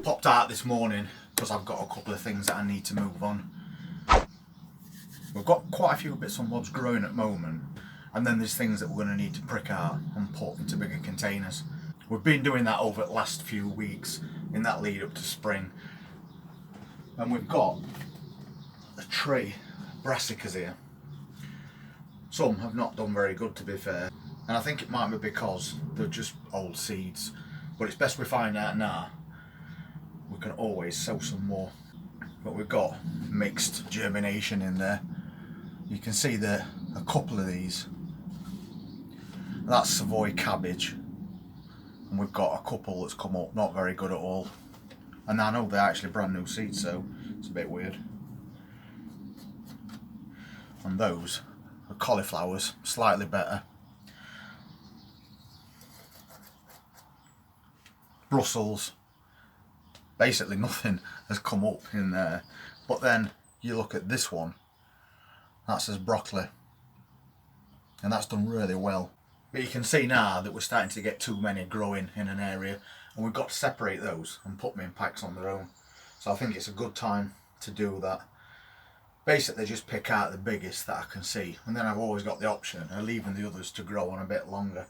popped out this morning because I've got a couple of things that I need to move on. We've got quite a few bits and bobs growing at the moment, and then there's things that we're going to need to prick out and put into bigger containers. We've been doing that over the last few weeks in that lead up to spring, and we've got a tree of brassicas here. Some have not done very good, to be fair, and I think it might be because they're just old seeds, but it's best we find out now. We can always sow some more, but we've got mixed germination in there. You can see that a couple of these, that's Savoy cabbage, and we've got a couple that's come up not very good at all, and I know they're actually brand new seeds, so it's a bit weird. And those are cauliflowers, slightly better. Brussels, basically nothing has come up in there, but then you look at this one, that says broccoli, and that's done really well. But you can see now that we're starting to get too many growing in an area, and we've got to separate those and put them in packs on their own. So I think it's a good time to do that. Basically just pick out the biggest that I can see, and then I've always got the option of leaving the others to grow on a bit longer,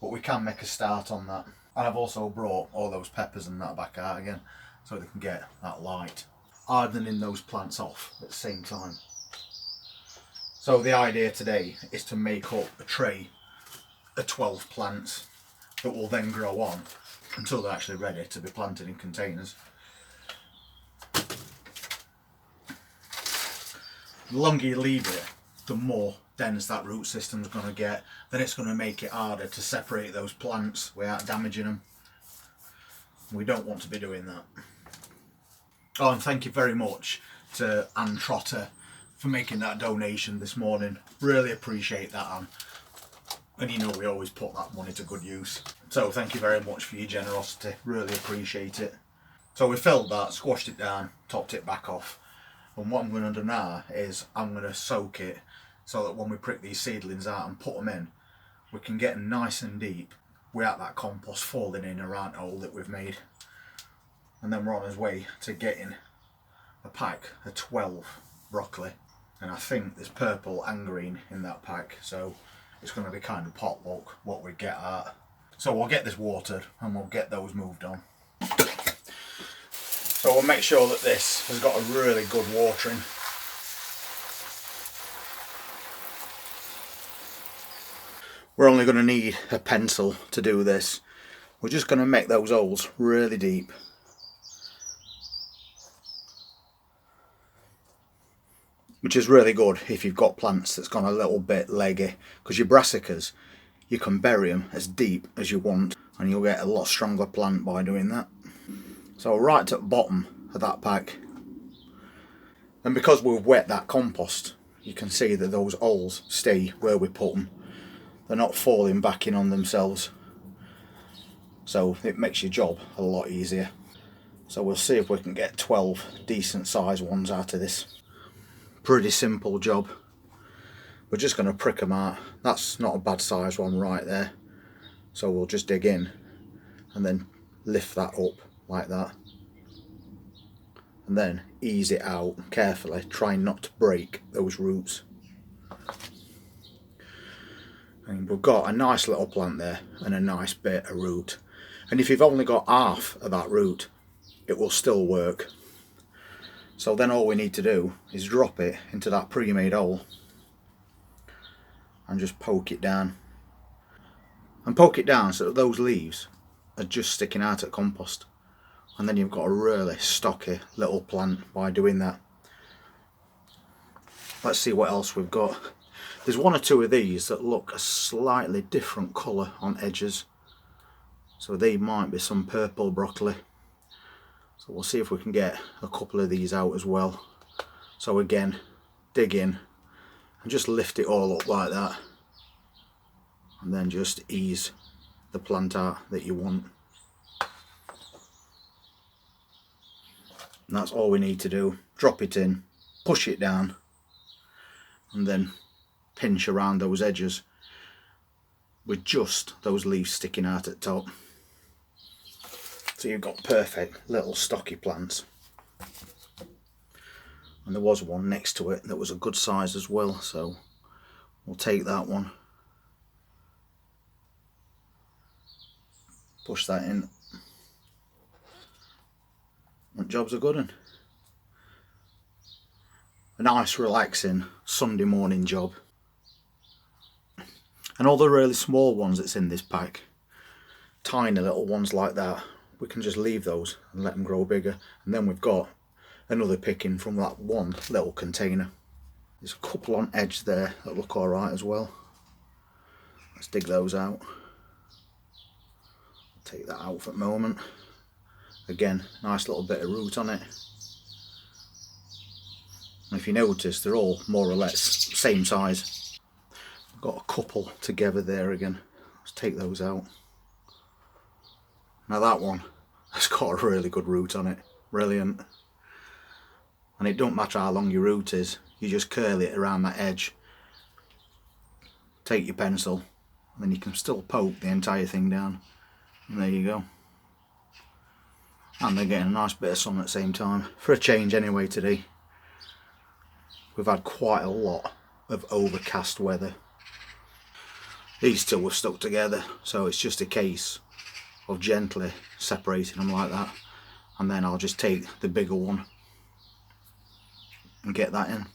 but we can make a start on that. And I've also brought all those peppers and that back out again so they can get that light, hardening those plants off at the same time. So the idea today is to make up a tray of 12 plants that will then grow on until they're actually ready to be planted in containers. The longer you leave it, the more dense that root system is going to get. Then it's going to make it harder to separate those plants without damaging them. We don't want to be doing that. Oh, and thank you very much to Anne Trotter for making that donation this morning. Really appreciate that, Anne. And you know we always put that money to good use. So thank you very much for your generosity. Really appreciate it. So we filled that, squashed it down, topped it back off. And what I'm going to do now is I'm going to soak it so that when we prick these seedlings out and put them in, we can get them nice and deep without that compost falling in around the hole that we've made. And then we're on our way to getting a pack of 12 broccoli. And I think there's purple and green in that pack, so it's going to be kind of potluck what we get at. So we'll get this watered and we'll get those moved on. So we'll make sure that this has got a really good watering. We're only going to need a pencil to do this. We're just going to make those holes really deep. Which is really good if you've got plants that's gone a little bit leggy, because your brassicas, you can bury them as deep as you want and you'll get a lot stronger plant by doing that. So right at the bottom of that pack, and because we've wet that compost, you can see that those holes stay where we put them. They're not falling back in on themselves, so it makes your job a lot easier. So we'll see if we can get 12 decent sized ones out of this. Pretty simple job. We're just going to prick them out. That's not a bad size one right there, so we'll just dig in and then lift that up like that, and then ease it out carefully, trying not to break those roots. And we've got a nice little plant there and a nice bit of root, and if you've only got half of that root, it will still work. So then all we need to do is drop it into that pre-made hole and just poke it down. And poke it down so that those leaves are just sticking out at compost. And then you've got a really stocky little plant by doing that. Let's see what else we've got. There's one or two of these that look a slightly different colour on edges. So they might be some purple broccoli. So we'll see if we can get a couple of these out as well. So again, dig in and just lift it all up like that. And then just ease the plant out that you want. And that's all we need to do. Drop it in, push it down, and then pinch around those edges with just those leaves sticking out at the top. So you've got perfect little stocky plants. And there was one next to it that was a good size as well, so we'll take that one, push that in, and job's a good one. A nice relaxing Sunday morning job. And all the really small ones that's in this pack, tiny little ones like that, we can just leave those and let them grow bigger, and then we've got another picking from that one little container. There's a couple on edge there that look alright as well. Let's dig those out. Take that out for a moment. Again, nice little bit of root on it. And if you notice, they're all more or less same size. I've got a couple together there again. Let's take those out. Now that one has got a really good root on it. Brilliant. And it don't matter how long your root is, you just curl it around that edge. Take your pencil, and then you can still poke the entire thing down. And there you go. And they're getting a nice bit of sun at the same time. For a change anyway today. We've had quite a lot of overcast weather. These two were stuck together, so it's just a case of gently separating them like that. And then I'll just take the bigger one and get that in.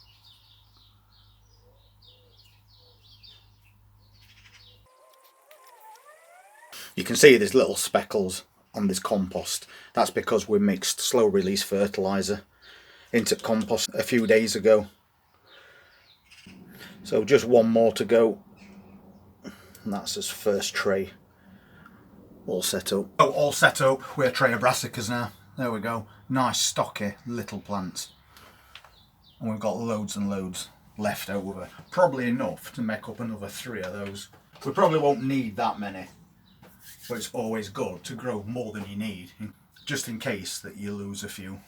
You can see there's little speckles on this compost. That's because we mixed slow release fertiliser into compost a few days ago. So just one more to go, and that's his first tray all set up. Oh, all set up. We're a tray of brassicas now. There we go. Nice stocky little plants. And we've got loads and loads left over. Probably enough to make up another 3 of those. We probably won't need that many, but it's always good to grow more than you need, just in case that you lose a few.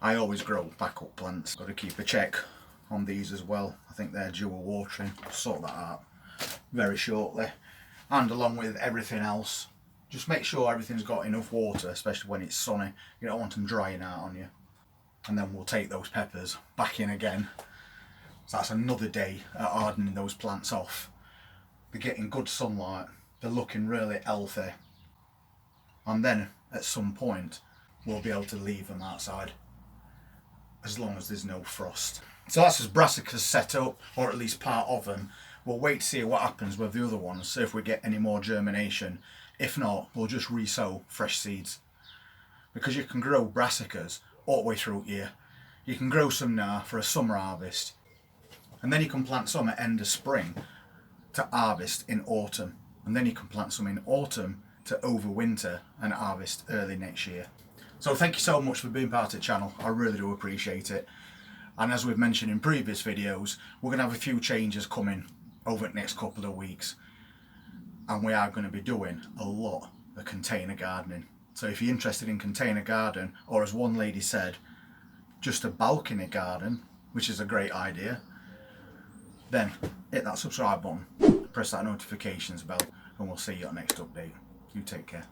I always grow backup plants. Got to keep a check on these as well. I think they're due a watering. I'll sort that out very shortly. And along with everything else, just make sure everything's got enough water, especially when it's sunny. You don't want them drying out on you. And then we'll take those peppers back in again. So that's another day at hardening those plants off. They're getting good sunlight. They're looking really healthy. And then at some point we'll be able to leave them outside, as long as there's no frost. So that's as brassicas set up, or at least part of them. We'll wait to see what happens with the other ones, see if we get any more germination. If not, we'll just re-sow fresh seeds. Because you can grow brassicas all the way through year. You can grow some now for a summer harvest, and then you can plant some at end of spring to harvest in autumn, and then you can plant some in autumn to overwinter and harvest early next year. So thank you so much for being part of the channel. I really do appreciate it. And as we've mentioned in previous videos, we're going to have a few changes coming over the next couple of weeks, and we are going to be doing a lot of container gardening. So if you're interested in container garden, or as one lady said, just a balcony garden, which is a great idea, then hit that subscribe button, press that notifications bell, and we'll see you at the next update. You take care.